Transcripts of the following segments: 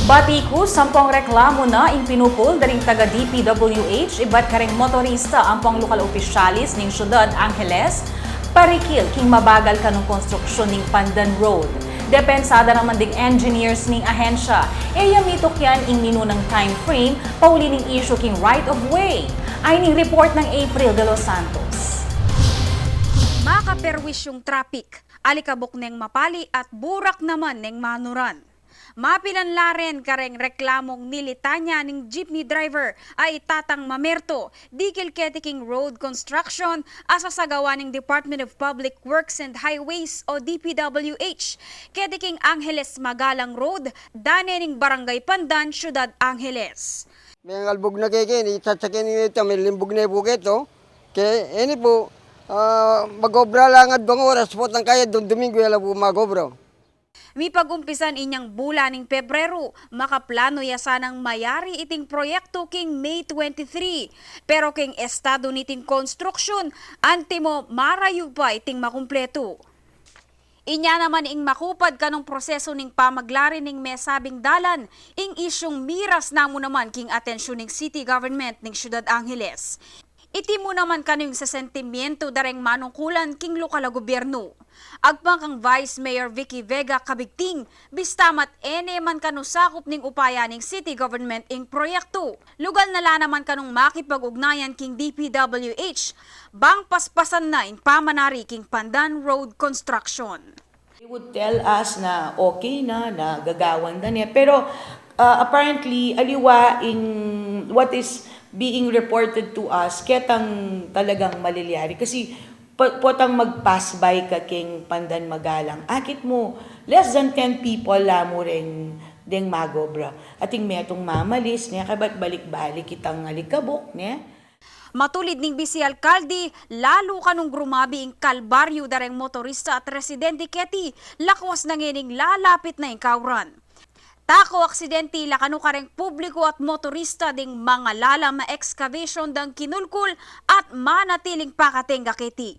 Batiku, sampung reklamo na ing pinupul daring taga DPWH, iba't karing motorista ang pang lokal opisyalis ning syudad Angeles, parikil king mabagal kanong konstruksyon ning Pandan Road. Depensada naman ding engineers ning ahensya, mitok yan ing minunang time frame, pauli ning issue king right of way. Ay ning report ng April de los Santos. Makaperwisyong traffic, alikabok neng mapali at burak naman neng manuran. Mapilanlaren kareng reklamong nilitanya ning jeepney driver ay tatang mamerto, dikil ketiking road construction asa sagawa ning Department of Public Works and Highways o DPWH. Ketiking Angeles Magalang Road, dane ning Barangay Pandan, Ciudad Angeles. May albog na kaya itsasakin ito, may limbog na bukit oh. Kaya ini po, mag-obra lang at 2 oras po ng kaya doon Domingo yala po mag-obra. Mi pag-umpisan inyang bulan ning Pebrero, makaplano ya sanang mayari iting proyekto king May 23. Pero king estado niting konstruksyon, antimo marayo pa iting makumpleto. Inya naman ing makupad kanong proseso ning pamaglari ning mesabing dalan, ing isyong miras namo naman king atensyon ning city government ning Ciudad Angeles. Iti mo naman kanong sa sentimiento dareng manungkulan king lokal na gobyerno. Agpang kang Vice Mayor Vicky Vega kabigting, bistamat man kano sakop ning upaya ning city government ing proyekto. Lugal na la naman kanong makipag-ugnayan king DPWH, bang paspasan na ing pamanari king Pandan Road construction. They would tell us na okay na gagawan na niya. Pero apparently, aliwa in what is being reported to us, ketang talagang maliliari. Kasi potang mag-pass by ka king Pandan Magalang. Akit mo, less than 10 people lamo rin ding magobra. Ating metong mamalis niya, kabat balik-balik kitang alikabok niya. Matulid ning Bisi Alkalde, lalo kanong grumabi ing kalbaryo dareng motorista at residente keti, lakwas na ngining lalapit na ing kauran. Tako aksidente lakano kareng publiko at motorista ding mga lalam na excavation dang kinulkul at manatiling pakatenga keti.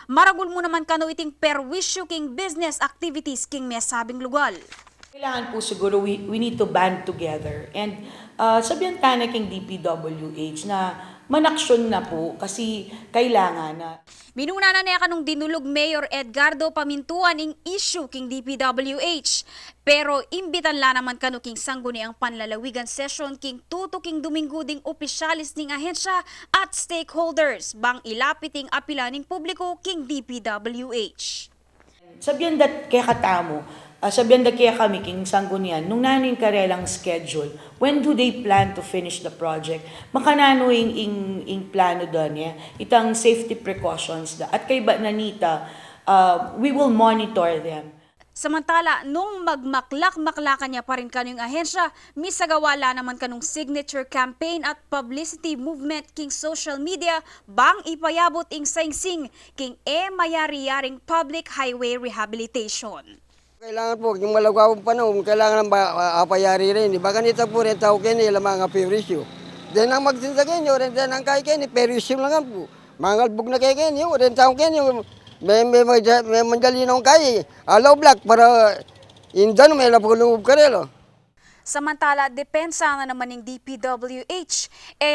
Maragul mo naman kano iting perwisyo king business activities king mesabing lugal. Kailangan po siguro we need to band together and sabihan tayo king DPWH na manaksyon na po kasi kailangan na. Minuna na niya kanong dinulog Mayor Edgardo Pamintuan ing issue king DPWH. Pero imbitan la naman kano king sangguni ang panlalawigan session king tuto king Domingo ding opisyalis ning ahensya at stakeholders bang ilapit ing apila ning publiko king DPWH. Sabihan dat kaya katamo, sabihan dat kaya kami king sanggunian, nung nanin karelang schedule, when do they plan to finish the project? Makanano ing plano doon ya, itang safety precautions da. At kay ba nanita, we will monitor them. Samantala, nung magmaklak-maklakan niya pa rin kanong ahensya, misagawala naman kanong signature campaign at publicity movement king social media bang ipayabot ing saing-sing king mayari-yaring public highway rehabilitation. Kailangan po, yung malagawang panahon, kailangan ng apayari rin. Baka nito po rin tao kayo nila mga perisyo. Then ang magsinsagin nyo, rin ang kaya kayo, perisyo lang po. Mga albog na kayo kayo, rin tao kayo, may mandalinong kaya. Alaw black para indan may lapulungog ka rin. Samantala, depensa na naman ng DPWH,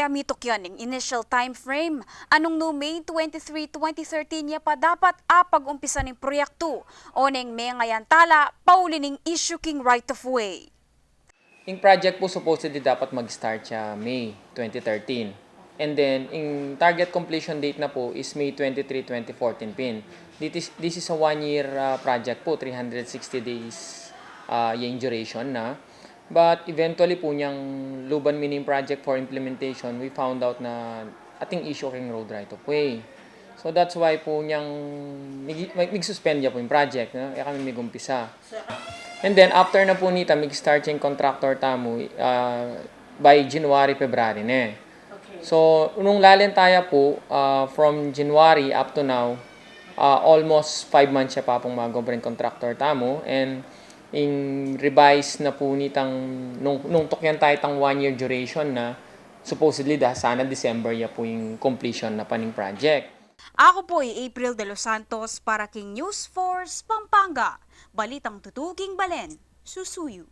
mitok yan ng initial time frame. Anong no May 23, 2013 niya pa dapat apag-umpisa ng proyekto o neng may ngayon tala, pauli ng issue king right of way. Yung project po supposedly dapat mag-start siya May 2013. And then, yung target completion date na po is May 23, 2014 pin. This is a 1-year project po, 360 days yung duration na. But eventually po niyang Luban Mining Project for implementation, we found out na ating issue king road right of way. So that's why po niyang mag-suspend niya po yung project. No? Kaya kami mag-umpisa. And then after na po nita, mag-start yung contractor tamo by January, February na. So, nung lalentaya po, from January up to now, almost 5 months siya pa pong mag-government contractor tamo. And in revise na po nitang, nung tukyan tayo tang 1-year duration na, supposedly sana December ya po yung completion na paning project. Ako po ay April de los Santos para king News Force Pampanga. Balitang tutuking Balen, Susuyo.